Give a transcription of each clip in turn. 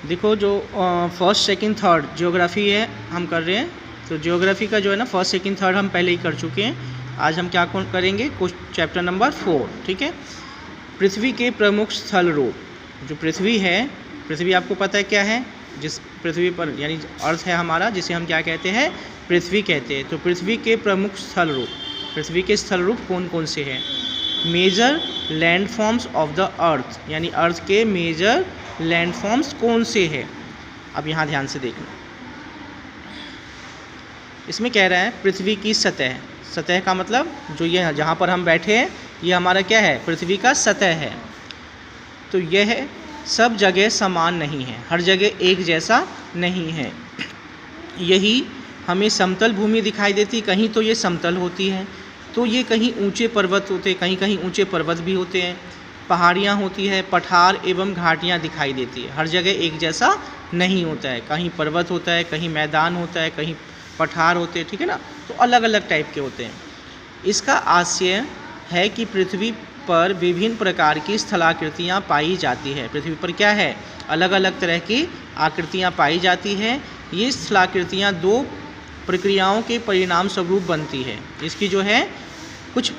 देखो जो first second third geography है हम कर रहे हैं, तो ज्योग्राफी का जो है ना फर्स्ट सेकंड थर्ड हम पहले ही कर चुके हैं। आज हम क्या करेंगे, कुछ चैप्टर नंबर 4, ठीक है। पृथ्वी के प्रमुख स्थल रूप, जो पृथ्वी है, पृथ्वी आपको पता है क्या है, जिस पृथ्वी पर यानी अर्थ है हमारा, जिसे हम क्या कहते हैं, पृथ्वी कहते हैं। तो पृथ्वी के प्रमुख स्थल रूप, पृथ्वी के स्थल रूप कौन कौन से हैं। Major landforms of the earth, यानी अर्थ के मेजर लैंडफॉर्म्स कौन से हैं। अब यहाँ ध्यान से देखना, इसमें कह रहा है पृथ्वी की सतह, सतह का मतलब जो ये जहाँ पर हम बैठे हैं ये हमारा क्या है, पृथ्वी का सतह है। तो यह सब जगह समान नहीं है, हर जगह एक जैसा नहीं है। यही हमें समतल भूमि दिखाई देती, कहीं तो ये समतल होती है, तो ये कहीं ऊंचे पर्वत होते, कहीं कहीं ऊंचे पर्वत भी होते हैं, पहाड़ियाँ होती है, पठार एवं घाटियाँ दिखाई देती है। हर जगह एक जैसा नहीं होता है, कहीं पर्वत होता है, कहीं मैदान होता है, कहीं पठार होते हैं, ठीक है ना। तो अलग अलग टाइप के होते हैं। इसका आशय है कि पृथ्वी पर विभिन्न प्रकार की स्थलाकृतियाँ पाई जाती है। पृथ्वी पर क्या है, अलग अलग तरह की आकृतियाँ पाई जाती है। ये स्थलाकृतियाँ दो प्रक्रियाओं के परिणाम स्वरूप बनती है। इसकी जो है कुछ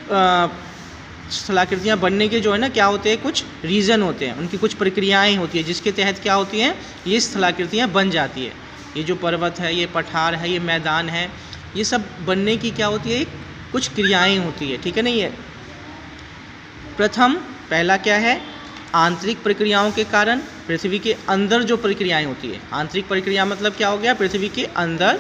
स्थलाकृतियाँ बनने के जो है ना क्या होते हैं, कुछ रीज़न होते हैं, उनकी कुछ प्रक्रियाएं होती है, जिसके तहत क्या होती हैं, ये स्थलाकृतियाँ बन जाती है। ये जो पर्वत है, ये पठार है, ये मैदान है, ये सब बनने की क्या होती है, कुछ क्रियाएं होती है, ठीक है ना। ये प्रथम पहला क्या है, आंतरिक प्रक्रियाओं के कारण पृथ्वी के अंदर जो प्रक्रियाएं होती है, आंतरिक प्रक्रिया मतलब क्या हो गया, पृथ्वी के अंदर,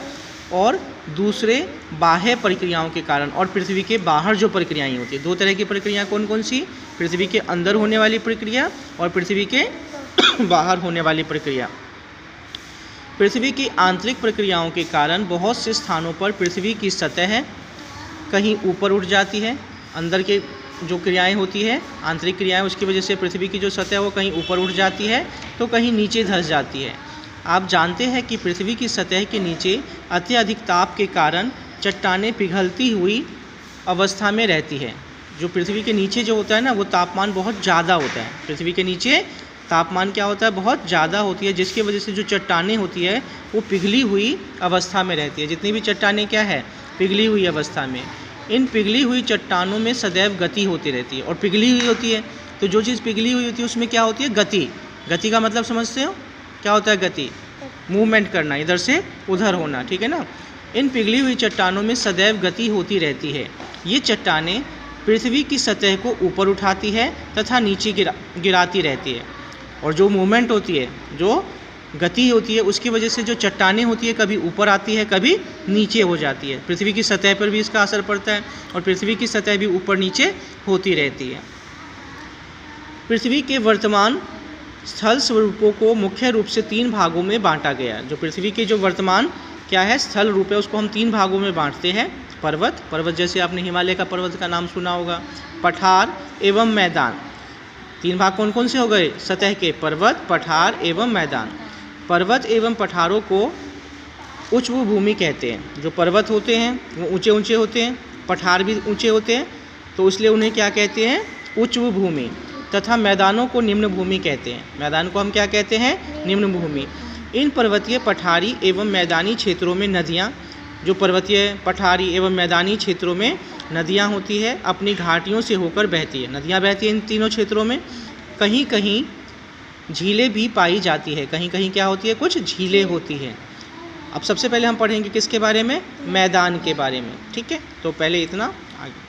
और दूसरे बाह्य प्रक्रियाओं के कारण और पृथ्वी के बाहर जो प्रक्रियाएं होती है। दो तरह की प्रक्रिया कौन कौन सी, पृथ्वी के अंदर होने वाली प्रक्रिया और पृथ्वी के बाहर होने वाली प्रक्रिया। पृथ्वी की आंतरिक प्रक्रियाओं के कारण बहुत से स्थानों पर पृथ्वी की सतह कहीं ऊपर उठ जाती है। अंदर के जो क्रियाएं होती है, आंतरिक क्रियाएं, उसकी वजह से पृथ्वी की जो सतह है वो कहीं ऊपर उठ जाती है, तो कहीं नीचे धंस जाती है। आप जानते हैं कि पृथ्वी की सतह के नीचे अत्यधिक ताप के कारण चट्टानें पिघलती हुई अवस्था में रहती है। जो पृथ्वी के नीचे जो होता है ना, वो तापमान बहुत ज़्यादा होता है। पृथ्वी के नीचे तापमान क्या होता है, बहुत ज़्यादा होती है, जिसकी वजह से जो चट्टानें होती है वो पिघली हुई अवस्था में रहती है। जितनी भी चट्टानें क्या है, पिघली हुई अवस्था में। इन पिघली हुई चट्टानों में सदैव गति होती रहती है, और पिघली हुई होती है तो जो चीज़ पिघली हुई होती है उसमें क्या होती है, गति। गति का मतलब समझते हो, क्या होता है गति, मूवमेंट करना, इधर से उधर होना, ठीक है ना। इन पिघली हुई चट्टानों में सदैव गति होती रहती है। ये चट्टानें पृथ्वी की सतह को ऊपर उठाती है तथा नीचे गिराती रहती है। और जो मूवमेंट होती है, जो गति होती है, उसकी वजह से जो चट्टानें होती है कभी ऊपर आती है, कभी नीचे हो जाती है। पृथ्वी की सतह पर भी इसका असर पड़ता है, और पृथ्वी की सतह भी ऊपर नीचे होती रहती है। पृथ्वी के वर्तमान स्थल स्वरूपों को मुख्य रूप से 3 भागों में बांटा गया है। जो पृथ्वी के जो वर्तमान क्या है, स्थल रूप है, उसको हम 3 भागों में बांटते हैं। पर्वत, पर्वत जैसे आपने हिमालय का पर्वत का नाम सुना होगा, पठार एवं मैदान। 3 भाग कौन कौन से हो गए, सतह के, पर्वत, पठार एवं मैदान। पर्वत एवं पठारों को उच्च भूमि कहते हैं। जो पर्वत होते हैं वो ऊंचे ऊंचे होते हैं, पठार भी ऊंचे होते हैं, तो इसलिए उन्हें क्या कहते हैं, उच्च भूमि। तथा मैदानों को निम्न भूमि कहते हैं। मैदान को हम क्या कहते हैं, निम्न भूमि। इन पर्वतीय, पठारी एवं मैदानी क्षेत्रों में नदियाँ, जो पर्वतीय, पठारी एवं मैदानी क्षेत्रों में नदियाँ होती है, अपनी घाटियों से होकर बहती है। नदियाँ बहती हैं इन तीनों क्षेत्रों में। कहीं कहीं झीलें भी पाई जाती है, कहीं कहीं क्या होती है, कुछ झीलें होती हैं। अब सबसे पहले हम पढ़ेंगे किसके बारे में, मैदान के बारे में, ठीक है। तो पहले इतना, आगे